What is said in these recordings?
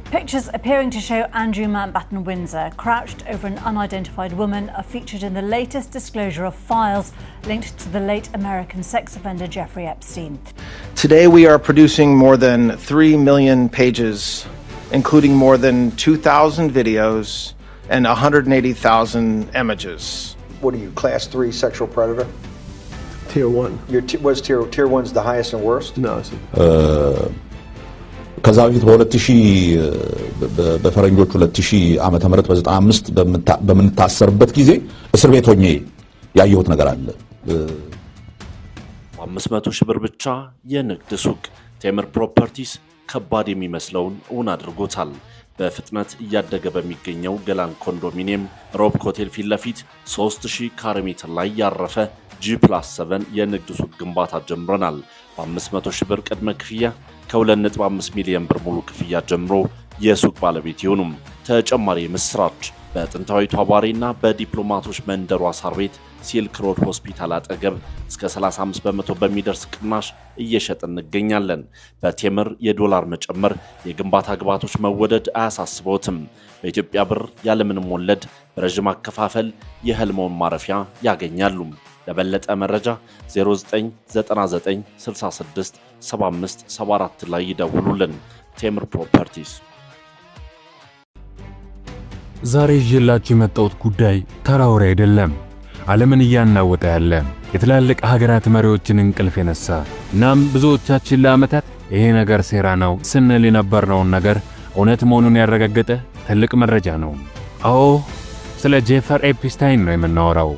Pictures appearing to show Andrew Mountbatten Windsor crouched over an unidentified woman are featured in the latest disclosure of files linked to the late American sex offender Jeffrey Epstein. Today we are producing more than 3 million pages, including more than 2,000 videos and 180,000 images. What are you, class 3 sexual predator? Tier 1. Was tier 1's the highest and worst? No, sir. ከዛ በፊት በ2000 በፈረንጆቹ 2000 ዓመተ ምህረት በ95 በምንታሰርበት ጊዜ እስር ቤት ሆኜ ያየሁት ነገር አለ። 500 ሺህ ብር ብቻ የንግድ ሱቅ ቴምር ፕሮፐርቲስ ከባድ የሚመስለውን እውን አድርጎታል። በፍጥነት እያደገ በሚገኘው ገላን ኮንዶሚኒየም ሮብ ሆቴል ፊት ለፊት 3000 ካሬ ሜትር ላይ ያረፈ G+7 የንግድ ሱቅ ግንባታ ጀምረናል። በ500 ሺህ ብር ቅድመ ክፍያ ከ2.5 ሚሊዮን ብር ሙሉ ክፍያ ጀምሮ የሱቅ ባለቤት ይሁኑም። ተጨማሪ ምስራች በጥንታዊቷ ባሬና በዲፕሎማቶች መንደሯ ሳር ቤት ሲልክ ሮድ ሆስፒታል አጠገብ እስከ 35% በሚደርስ ቅናሽ እየሸጥን እንገኛለን። በቴምር የዶላር መጨመር የግንባታ ግብዓቶች መወደድ አያሳስበውትም። በኢትዮጵያ ብር ያለምንም ወለድ በረጅም አከፋፈል የህልሞን ማረፊያ ያገኛሉ። ለበለጠ መረጃ 0999667574 ላይ ይደውሉልን። ቴምር ፕሮፐርቲስ። ዛሬ ይዤላችሁ የመጣሁት ጉዳይ ተራ ወሬ አይደለም። ዓለምን እያናወጠ ያለ የትላልቅ ሀገራት መሪዎችን እንቅልፍ የነሳ እናም ብዙዎቻችን ለዓመታት ይሄ ነገር ሴራ ነው ስንል የነበርነውን ነገር እውነት መሆኑን ያረጋገጠ ትልቅ መረጃ ነው። አዎ፣ ስለ ጄፈሪ ኤፕስታይን ነው የምናወራው።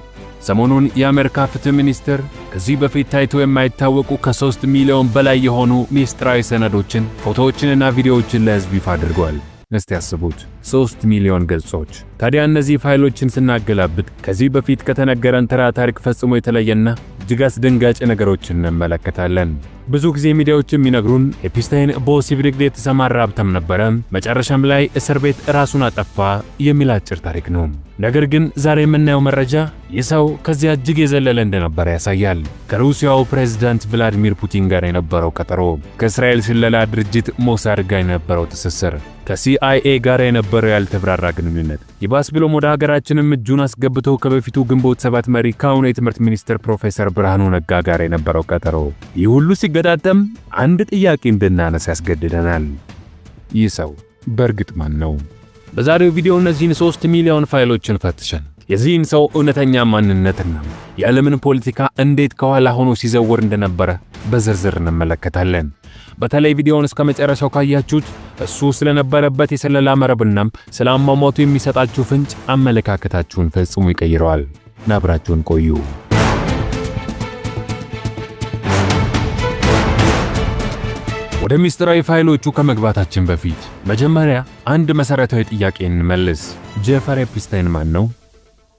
ሰሞኑን የአሜሪካ ፍትህ ሚኒስትር ከዚህ በፊት ታይቶ የማይታወቁ ከ3 ሚሊዮን በላይ የሆኑ ሚስጥራዊ ሰነዶችን፣ ፎቶዎችንና ቪዲዮዎችን ለህዝብ ይፋ አድርጓል። እስቲ ያስቡት፣ 3 ሚሊዮን ገጾች። ታዲያ እነዚህ ፋይሎችን ስናገላብጥ ከዚህ በፊት ከተነገረን ተራ ታሪክ ፈጽሞ የተለየና እጅግ አስደንጋጭ ነገሮችን እንመለከታለን። ብዙ ጊዜ ሚዲያዎች የሚነግሩን ኤፕስታይን በወሲብ ንግድ የተሰማራ ሀብታም ነበረ፣ መጨረሻም ላይ እስር ቤት ራሱን አጠፋ የሚል አጭር ታሪክ ነው። ነገር ግን ዛሬ የምናየው መረጃ ይህ ሰው ከዚያ እጅግ የዘለለ እንደነበረ ያሳያል። ከሩሲያው ፕሬዝዳንት ቭላዲሚር ፑቲን ጋር የነበረው ቀጠሮ፣ ከእስራኤል ስለላ ድርጅት ሞሳድ ጋር የነበረው ትስስር፣ ከሲአይኤ ጋር የነበረው ያልተብራራ ግንኙነት፣ ይባስ ብሎም ወደ ሀገራችንም እጁን አስገብቶ ከበፊቱ ግንቦት 7 መሪ ከአሁኑ የትምህርት ሚኒስትር ፕሮፌሰር ብርሃኑ ነጋ ጋር የነበረው ቀጠሮ፣ ይህ ሁሉ ሲገጣጠም አንድ ጥያቄ እንድናነሳ ያስገድደናል። ይህ ሰው በእርግጥ ማን ነው? በዛሬው ቪዲዮ እነዚህን 3 ሚሊዮን ፋይሎችን ፈትሸን የዚህን ሰው እውነተኛ ማንነትና የዓለምን ፖለቲካ እንዴት ከኋላ ሆኖ ሲዘውር እንደነበረ በዝርዝር እንመለከታለን። በተለይ ቪዲዮውን እስከ መጨረሻው ካያችሁት እሱ ስለነበረበት የሰለላ መረብና ስለ አሟሟቱ የሚሰጣችሁ ፍንጭ አመለካከታችሁን ፈጽሞ ይቀይረዋል። አብራችሁን ቆዩ። ወደ ሚስጥራዊ ፋይሎቹ ከመግባታችን በፊት መጀመሪያ አንድ መሰረታዊ ጥያቄ እንመልስ። ጄፈሪ ኤፕስታይን ማን ነው?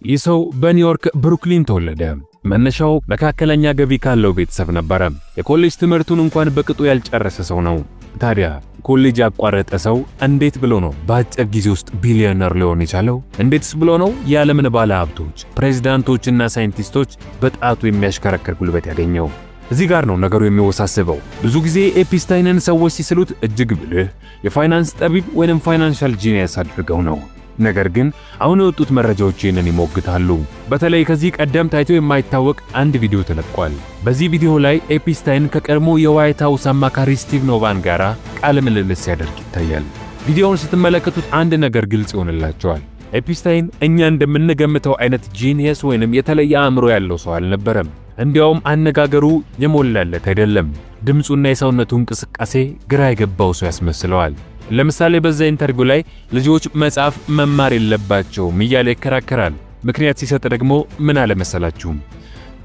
ይህ ሰው በኒውዮርክ ብሩክሊን ተወለደ። መነሻው መካከለኛ ገቢ ካለው ቤተሰብ ነበረ። የኮሌጅ ትምህርቱን እንኳን በቅጡ ያልጨረሰ ሰው ነው። ታዲያ ኮሌጅ ያቋረጠ ሰው እንዴት ብሎ ነው በአጭር ጊዜ ውስጥ ቢሊዮነር ሊሆን የቻለው? እንዴትስ ብሎ ነው የዓለምን ባለ ሀብቶች፣ ፕሬዝዳንቶችና ሳይንቲስቶች በጣቱ የሚያሽከረክር ጉልበት ያገኘው? እዚህ ጋር ነው ነገሩ የሚወሳሰበው። ብዙ ጊዜ ኤፕስታይንን ሰዎች ሲስሉት እጅግ ብልህ የፋይናንስ ጠቢብ ወይንም ፋይናንሻል ጂኒየስ አድርገው ነው። ነገር ግን አሁን የወጡት መረጃዎች ይህንን ይሞግታሉ። በተለይ ከዚህ ቀደም ታይቶ የማይታወቅ አንድ ቪዲዮ ተለቋል። በዚህ ቪዲዮ ላይ ኤፕስታይን ከቀድሞ የዋይት ሃውስ አማካሪ ስቲቭ ኖቫን ጋር ቃለ ምልልስ ሲያደርግ ይታያል። ቪዲዮውን ስትመለከቱት አንድ ነገር ግልጽ ይሆንላችኋል። ኤፕስታይን እኛ እንደምንገምተው አይነት ጂኒየስ ወይንም የተለየ አእምሮ ያለው ሰው አልነበረም። እንዲያውም አነጋገሩ የሞላለት አይደለም። ድምጹና የሰውነቱ እንቅስቃሴ ግራ የገባው ሰው ያስመስለዋል። ለምሳሌ በዛ ኢንተርቪው ላይ ልጆች መጻፍ መማር የለባቸውም እያለ ይከራከራል። ምክንያት ሲሰጥ ደግሞ ምን አለ መሰላችሁ?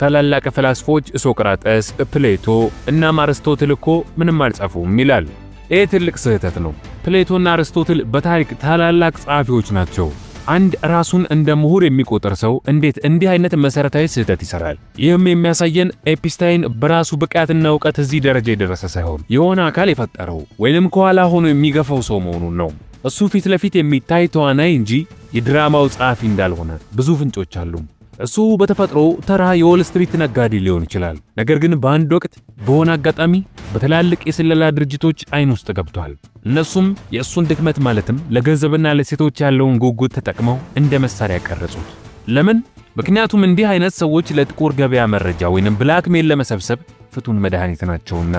ታላላቅ ፈላስፎች ሶቅራጠስ፣ ፕሌቶ እና አርስቶትል እኮ ምንም አልጻፉም ይላል። ይሄ ትልቅ ስህተት ነው። ፕሌቶና አርስቶትል በታሪክ ታላላቅ ጸሐፊዎች ናቸው። አንድ ራሱን እንደ ምሁር የሚቆጠር ሰው እንዴት እንዲህ አይነት መሰረታዊ ስህተት ይሰራል? ይህም የሚያሳየን ኤፕስታይን በራሱ ብቃትና ዕውቀት እዚህ ደረጃ የደረሰ ሳይሆን የሆነ አካል የፈጠረው ወይንም ከኋላ ሆኖ የሚገፋው ሰው መሆኑን ነው። እሱ ፊት ለፊት የሚታይ ተዋናይ እንጂ የድራማው ጸሐፊ እንዳልሆነ ብዙ ፍንጮች አሉ። እሱ በተፈጥሮ ተራ የዎል ስትሪት ነጋዴ ሊሆን ይችላል። ነገር ግን በአንድ ወቅት በሆነ አጋጣሚ በትላልቅ የስለላ ድርጅቶች አይን ውስጥ ገብቷል። እነሱም የእሱን ድክመት ማለትም ለገንዘብና ለሴቶች ያለውን ጉጉት ተጠቅመው እንደ መሳሪያ ቀረጹት። ለምን? ምክንያቱም እንዲህ አይነት ሰዎች ለጥቁር ገበያ መረጃ ወይንም ብላክሜል ለመሰብሰብ ፍቱን መድኃኒት ናቸውና።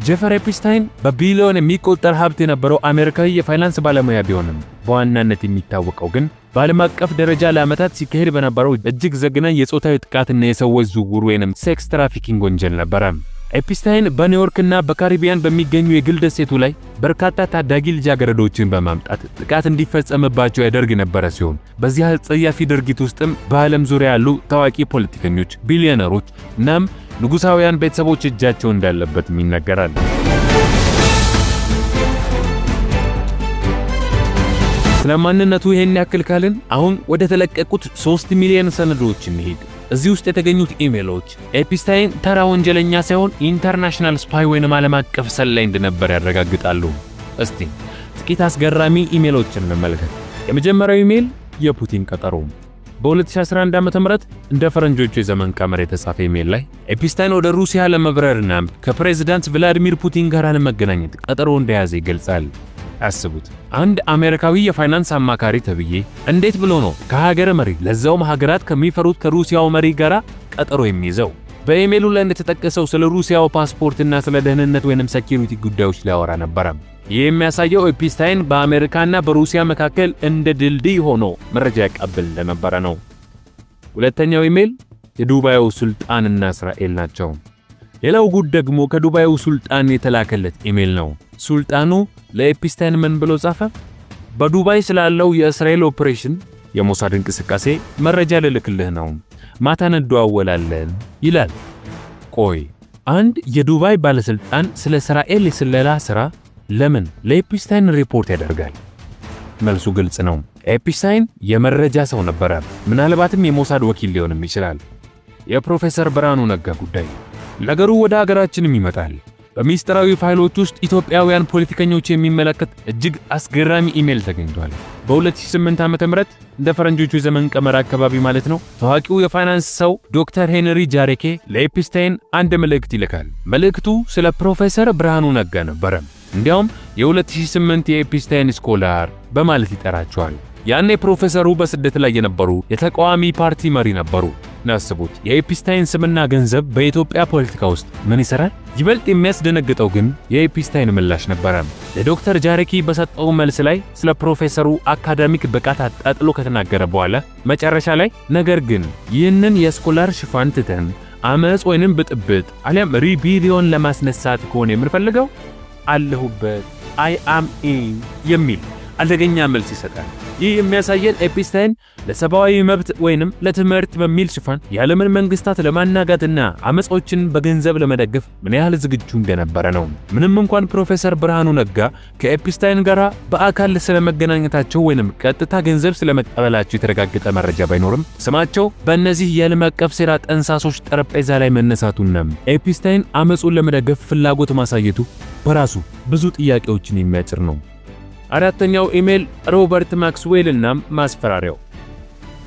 ጄፈሪ ኤፕስታይን በቢሊዮን የሚቆጠር ሀብት የነበረው አሜሪካዊ የፋይናንስ ባለሙያ ቢሆንም በዋናነት የሚታወቀው ግን በዓለም አቀፍ ደረጃ ለዓመታት ሲካሄድ በነበረው እጅግ ዘግናኝ የጾታዊ ጥቃትና የሰዎች ዝውውር ወይንም ሴክስ ትራፊኪንግ ወንጀል ነበር። ኤፕስታይን በኒውዮርክና በካሪቢያን በሚገኙ የግል ደሴቱ ላይ በርካታ ታዳጊ ልጃገረዶችን በማምጣት ጥቃት እንዲፈጸምባቸው ያደርግ ነበር ሲሆን በዚህ አጸያፊ ድርጊት ውስጥም በዓለም ዙሪያ ያሉ ታዋቂ ፖለቲከኞች፣ ቢሊዮነሮች እናም ንጉሳውያን ቤተሰቦች እጃቸው እንዳለበትም ይነገራል። ስለማንነቱ ይሄን ያክል ካልን አሁን ወደ ተለቀቁት 3 ሚሊዮን ሰነዶች እንሂድ። እዚህ ውስጥ የተገኙት ኢሜሎች ኤፕስታይን ተራ ወንጀለኛ ሳይሆን ኢንተርናሽናል ስፓይ ወይንም ዓለም አቀፍ ሰላይ እንደነበር ያረጋግጣሉ። እስቲ ጥቂት አስገራሚ ኢሜሎችን እንመልከት። የመጀመሪያው ኢሜል የፑቲን ቀጠሮ። በ2011 ዓ.ም እንደ ፈረንጆቹ የዘመን ቀመር የተጻፈ ኢሜል ላይ ኤፕስታይን ወደ ሩሲያ ለመብረርና ከፕሬዝዳንት ቭላዲሚር ፑቲን ጋር ለመገናኘት ቀጠሮ እንደያዘ ይገልጻል። አስቡት፣ አንድ አሜሪካዊ የፋይናንስ አማካሪ ተብዬ እንዴት ብሎ ነው ከሀገረ መሪ ለዛውም ሀገራት ከሚፈሩት ከሩሲያው መሪ ጋር ቀጠሮ የሚይዘው? በኢሜሉ ላይ እንደተጠቀሰው ስለ ሩሲያው ፓስፖርትና ስለ ደህንነት ወይንም ሴኩሪቲ ጉዳዮች ሊያወራ ነበር። ይህ የሚያሳየው ኤፕስታይን በአሜሪካና በሩሲያ መካከል እንደ ድልድይ ሆኖ መረጃ ያቀብል እንደነበረ ነው። ሁለተኛው ኢሜል የዱባዩ ሱልጣንና እስራኤል ናቸው። ሌላው ጉድ ደግሞ ከዱባዩ ሱልጣን የተላከለት ኢሜል ነው። ሱልጣኑ ለኤፕስታይን ምን ብሎ ጻፈ? በዱባይ ስላለው የእስራኤል ኦፕሬሽን የሞሳድ እንቅስቃሴ መረጃ ልልክልህ ነው፣ ማታ እንደዋወላለን ይላል። ቆይ አንድ የዱባይ ባለስልጣን ስለ እስራኤል የስለላ ሥራ ለምን ለኤፕስታይን ሪፖርት ያደርጋል? መልሱ ግልጽ ነው። ኤፕስታይን የመረጃ ሰው ነበረ። ምናልባትም የሞሳድ ወኪል ሊሆንም ይችላል። የፕሮፌሰር ብርሃኑ ነጋ ጉዳይ ነገሩ ወደ ሀገራችንም ይመጣል። በሚስጥራዊ ፋይሎች ውስጥ ኢትዮጵያውያን ፖለቲከኞች የሚመለከት እጅግ አስገራሚ ኢሜል ተገኝቷል። በ2008 ዓ.ም እንደ ፈረንጆቹ የዘመን ቀመር አካባቢ ማለት ነው። ታዋቂው የፋይናንስ ሰው ዶክተር ሄንሪ ጃሬኬ ለኤፕስታይን አንድ መልእክት ይልካል። መልእክቱ ስለ ፕሮፌሰር ብርሃኑ ነጋ ነበረ። እንዲያውም የ2008 የኤፕስታይን ስኮላር በማለት ይጠራቸዋል። ያኔ ፕሮፌሰሩ በስደት ላይ የነበሩ የተቃዋሚ ፓርቲ መሪ ነበሩ። ናስቡት፣ የኤፕስታይን ስምና ገንዘብ በኢትዮጵያ ፖለቲካ ውስጥ ምን ይሰራል? ይበልጥ የሚያስደነግጠው ግን የኤፕስታይን ምላሽ ነበረ። ለዶክተር ጃሬኪ በሰጠው መልስ ላይ ስለ ፕሮፌሰሩ አካዳሚክ ብቃት አጣጥሎ ከተናገረ በኋላ መጨረሻ ላይ ነገር ግን ይህንን የስኮላር ሽፋን ትተን አመጽ ወይንም ብጥብጥ አሊያም ሪቢሊዮን ለማስነሳት ከሆነ የምንፈልገው አለሁበት አይ አም ኢን የሚል አደገኛ መልስ ይሰጣል። ይህ የሚያሳየን ኤፕስታይን ለሰብአዊ መብት ወይንም ለትምህርት በሚል ሽፋን የዓለምን መንግስታት ለማናጋትና አመጾችን በገንዘብ ለመደገፍ ምን ያህል ዝግጁ እንደነበረ ነው። ምንም እንኳን ፕሮፌሰር ብርሃኑ ነጋ ከኤፕስታይን ጋር በአካል ስለመገናኘታቸው ወይንም ቀጥታ ገንዘብ ስለመቀበላቸው የተረጋገጠ መረጃ ባይኖርም ስማቸው በእነዚህ የዓለም አቀፍ ሴራ ጠንሳሶች ጠረጴዛ ላይ መነሳቱና ኤፕስታይን አመጹን ለመደገፍ ፍላጎት ማሳየቱ በራሱ ብዙ ጥያቄዎችን የሚያጭር ነው። አራተኛው ኢሜል ሮበርት ማክስዌል እና ማስፈራሪያው።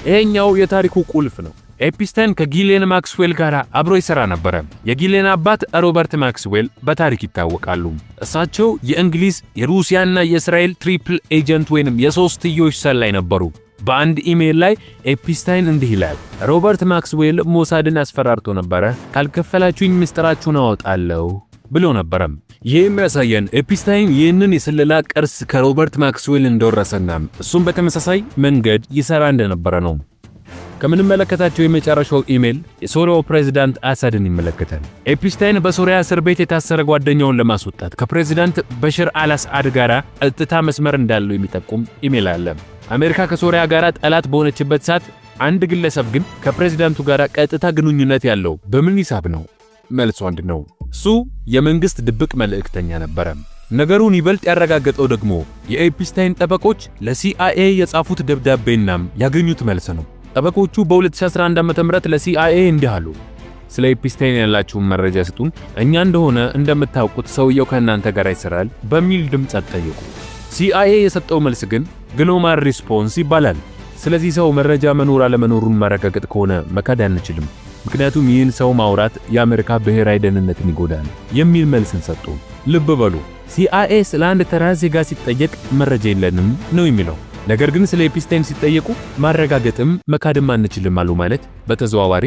ይሄኛው የታሪኩ ቁልፍ ነው። ኤፕስታይን ከጊሌን ማክስዌል ጋር አብሮ ይሰራ ነበር። የጊሌን አባት ሮበርት ማክስዌል በታሪክ ይታወቃሉ። እሳቸው የእንግሊዝ የሩሲያና የእስራኤል ትሪፕል ኤጀንት ወይንም የሶስትዮሽ ሰላይ ነበሩ። በአንድ ኢሜል ላይ ኤፕስታይን እንዲህ ይላል፣ ሮበርት ማክስዌል ሞሳድን አስፈራርቶ ነበር፣ ካልከፈላችሁኝ ምስጢራችሁን አወጣለሁ ብሎ ነበር። ይህ የሚያሳየን ኤፕስታይን ይህንን የስለላ ቅርስ ከሮበርት ማክስዌል እንደወረሰና እሱም በተመሳሳይ መንገድ ይሰራ እንደነበረ ነው። ከምንመለከታቸው የመጨረሻው ኢሜል የሶሪያው ፕሬዝዳንት አሳድን ይመለከታል። ኤፕስታይን በሶሪያ እስር ቤት የታሰረ ጓደኛውን ለማስወጣት ከፕሬዝዳንት በሽር አልአስአድ ጋር ቀጥታ መስመር እንዳለው የሚጠቁም ኢሜል አለ። አሜሪካ ከሶሪያ ጋር ጠላት በሆነችበት ሰዓት አንድ ግለሰብ ግን ከፕሬዝዳንቱ ጋር ቀጥታ ግንኙነት ያለው በምን ሂሳብ ነው? መልሱ አንድ ነው። እሱ የመንግስት ድብቅ መልእክተኛ ነበረ። ነገሩን ይበልጥ ያረጋገጠው ደግሞ የኤፕስታይን ጠበቆች ለሲአይኤ የጻፉት ደብዳቤና ያገኙት መልስ ነው። ጠበቆቹ በ2011 ዓ.ም ለሲአይኤ እንዲህ አሉ፣ ስለ ኤፕስታይን ያላችሁን መረጃ ስጡን፣ እኛ እንደሆነ እንደምታውቁት ሰውየው ከእናንተ ጋር ይሰራል በሚል ድምፅ ጠየቁ። ሲአይኤ የሰጠው መልስ ግን ግሎማር ሪስፖንስ ይባላል። ስለዚህ ሰው መረጃ መኖር አለመኖሩን ማረጋገጥ ከሆነ መካድ አንችልም። ምክንያቱም ይህን ሰው ማውራት የአሜሪካ ብሔራዊ ደህንነትን ይጎዳል የሚል መልስን ሰጡ። ልብ በሉ CIA ስለ አንድ ተራ ዜጋ ሲጠየቅ መረጃ የለንም ነው የሚለው። ነገር ግን ስለ ኤፕስታይን ሲጠየቁ ማረጋገጥም መካድም አንችልም አሉ ማለት በተዘዋዋሪ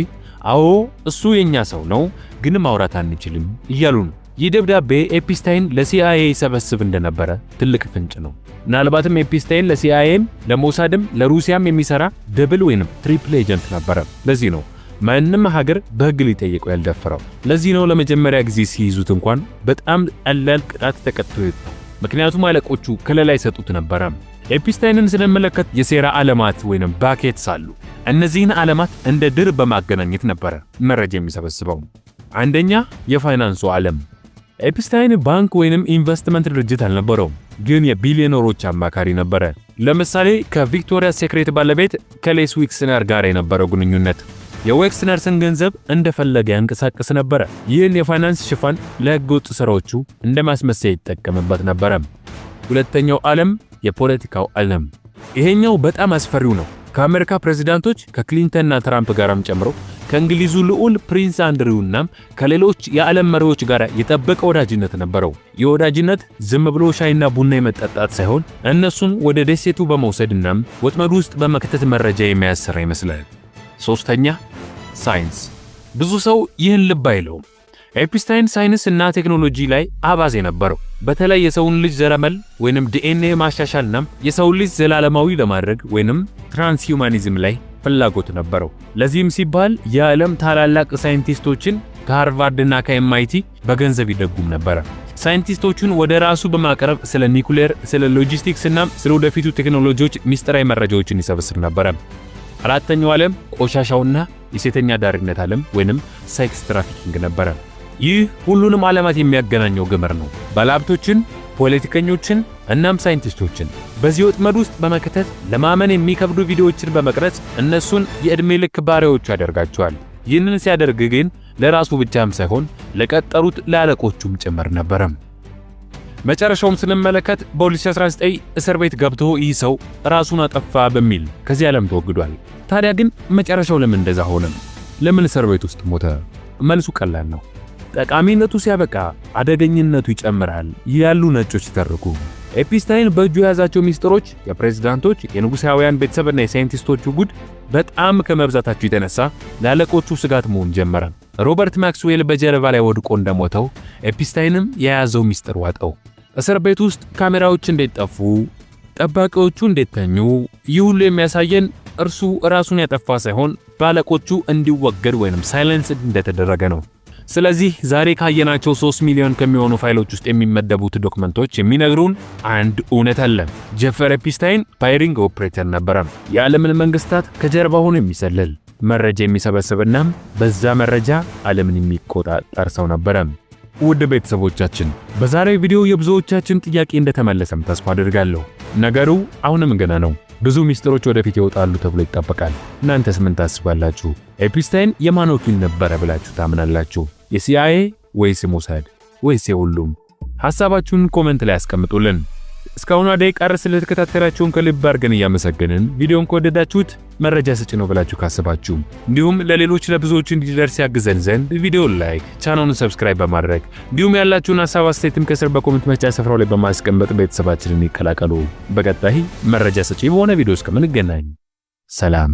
አዎ እሱ የኛ ሰው ነው ግን ማውራት አንችልም እያሉ ነው። ይህ ደብዳቤ ኤፕስታይን ለCIA ይሰበስብ እንደነበረ ትልቅ ፍንጭ ነው። ምናልባትም ኤፕስታይን ለCIAም ለሞሳድም ለሩሲያም የሚሰራ ደብል ወይንም ትሪፕል ኤጀንት ነበረ። ለዚህ ነው ማንም ሀገር በህግ ሊጠየቀው ያልደፈረው። ለዚህ ነው ለመጀመሪያ ጊዜ ሲይዙት እንኳን በጣም ቀላል ቅጣት ተቀጥቶ ይወጣ። ምክንያቱም አለቆቹ ከለላ ይሰጡት ነበረ። ኤፕስታይንን ስንመለከት የሴራ ዓለማት ወይንም ባኬትስ አሉ። እነዚህን ዓለማት እንደ ድር በማገናኘት ነበረ መረጃ የሚሰበስበው። አንደኛ የፋይናንሱ ዓለም። ኤፕስታይን ባንክ ወይንም ኢንቨስትመንት ድርጅት አልነበረውም፣ ግን የቢሊዮነሮች አማካሪ ነበረ። ለምሳሌ ከቪክቶሪያ ሴክሬት ባለቤት ከሌስ ዊክስነር ጋር የነበረው ግንኙነት የዌክስነርስን ገንዘብ እንደፈለገ ያንቀሳቀስ ነበረ። ይህን የፋይናንስ ሽፋን ለህገወጥ ስራዎቹ እንደማስመሰያ ይጠቀምበት ነበረ። ሁለተኛው ዓለም የፖለቲካው ዓለም። ይሄኛው በጣም አስፈሪው ነው። ከአሜሪካ ፕሬዝዳንቶች ከክሊንተንና ትራምፕ ጋርም ጨምሮ ከእንግሊዙ ልዑል ፕሪንስ አንድሪውና ከሌሎች የዓለም መሪዎች ጋር የጠበቀ ወዳጅነት ነበረው። የወዳጅነት ዝም ብሎ ሻይና ቡና የመጠጣት ሳይሆን እነሱን ወደ ደሴቱ በመውሰድና ወጥመዱ ውስጥ በመክተት መረጃ የሚያሰራ ይመስላል። ሶስተኛ ሳይንስ። ብዙ ሰው ይህን ልብ አይለውም። ኤፕስታይን ሳይንስ እና ቴክኖሎጂ ላይ አባዜ ነበረው። በተለይ የሰውን ልጅ ዘረመል ወይንም DNA ማሻሻልና የሰውን ልጅ ዘላለማዊ ለማድረግ ወይንም ትራንስሂዩማኒዝም ላይ ፍላጎት ነበረው። ለዚህም ሲባል የዓለም ታላላቅ ሳይንቲስቶችን ከሃርቫርድ እና ከMIT በገንዘብ ይደጉም ነበር። ሳይንቲስቶቹን ወደ ራሱ በማቅረብ ስለ ኒኩሌር፣ ስለ ሎጂስቲክስ እና ስለ ወደፊቱ ቴክኖሎጂዎች ሚስጥራዊ መረጃዎችን ይሰበስብ ነበር። አራተኛው ዓለም ቆሻሻውና የሴተኛ ዳሪነት ዓለም ወይንም ሴክስ ትራፊኪንግ ነበር። ይህ ሁሉንም ዓለማት የሚያገናኘው ግምር ነው። ባለሀብቶችን፣ ፖለቲከኞችን እናም ሳይንቲስቶችን በዚህ ወጥመድ ውስጥ በመከተት ለማመን የሚከብዱ ቪዲዮዎችን በመቅረጽ እነሱን የዕድሜ ልክ ባሪያዎች ያደርጋቸዋል። ይህንን ሲያደርግ ግን ለራሱ ብቻም ሳይሆን ለቀጠሩት ለአለቆቹም ጭምር ነበር። መጨረሻውም ስንመለከት በ2019 እስር ቤት ገብቶ ይህ ሰው ራሱን አጠፋ በሚል ከዚህ ዓለም ተወግዷል። ታዲያ ግን መጨረሻው ለምን እንደዛ ሆነ? ለምን እስር ቤት ውስጥ ሞተ? መልሱ ቀላል ነው። ጠቃሚነቱ ሲያበቃ አደገኝነቱ ይጨምራል ያሉ ነጮች ተርኩ። ኤፕስታይን በእጁ የያዛቸው ሚስጥሮች የፕሬዝዳንቶች፣ የንጉሳውያን ቤተሰብና የሳይንቲስቶቹ ጉድ በጣም ከመብዛታቸው የተነሳ ለአለቆቹ ስጋት መሆን ጀመረ። ሮበርት ማክስዌል በጀርባ ላይ ወድቆ እንደሞተው ኤፕስታይንም የያዘው ሚስጥር ዋጠው። እስር ቤት ውስጥ ካሜራዎች እንዴት ጠፉ፣ ጠባቂዎቹ እንዴት ተኙ፣ ይህ ሁሉ የሚያሳየን እርሱ ራሱን ያጠፋ ሳይሆን ባለቆቹ እንዲወገድ ወይንም ሳይለንስ እንደተደረገ ነው። ስለዚህ ዛሬ ካየናቸው 3 ሚሊዮን ከሚሆኑ ፋይሎች ውስጥ የሚመደቡት ዶክመንቶች የሚነግሩን አንድ እውነት አለ። ጀፈሪ ኤፕስታይን ፋይሪንግ ኦፕሬተር ነበረ። የዓለምን መንግስታት ከጀርባ ሆኖ የሚሰልል መረጃ የሚሰበስብና በዛ መረጃ ዓለምን የሚቆጣጠር ሰው ነበረ። ውድ ቤተሰቦቻችን በዛሬው ቪዲዮ የብዙዎቻችን ጥያቄ እንደተመለሰም ተስፋ አድርጋለሁ። ነገሩ አሁንም ገና ነው። ብዙ ሚስጥሮች ወደፊት ይወጣሉ ተብሎ ይጠበቃል። እናንተስ ምን ታስባላችሁ? ኤፕስታይን የማን ወኪል ነበረ ብላችሁ ታምናላችሁ? የሲአይኤ ወይስ ሞሳድ ወይስ የሁሉም? ሐሳባችሁን ኮሜንት ላይ አስቀምጡልን። እስካሁን ደቂቃ ድረስ ስለተከታተላችሁን ከልብ አድርገን እያመሰገንን ቪዲዮን ከወደዳችሁት መረጃ ሰጪ ነው ብላችሁ ካሰባችሁ እንዲሁም ለሌሎች ለብዙዎች እንዲደርስ ያግዘን ዘንድ ቪዲዮ ላይክ፣ ቻናሉን ሰብስክራይብ በማድረግ እንዲሁም ያላችሁን ሐሳብ አስተያየትም ከስር በኮሜንት መስጫ ስፍራው ላይ በማስቀመጥ ቤተሰባችንን ይቀላቀሉ። በቀጣይ መረጃ ሰጪ በሆነ ቪዲዮ እስከምንገናኝ ሰላም።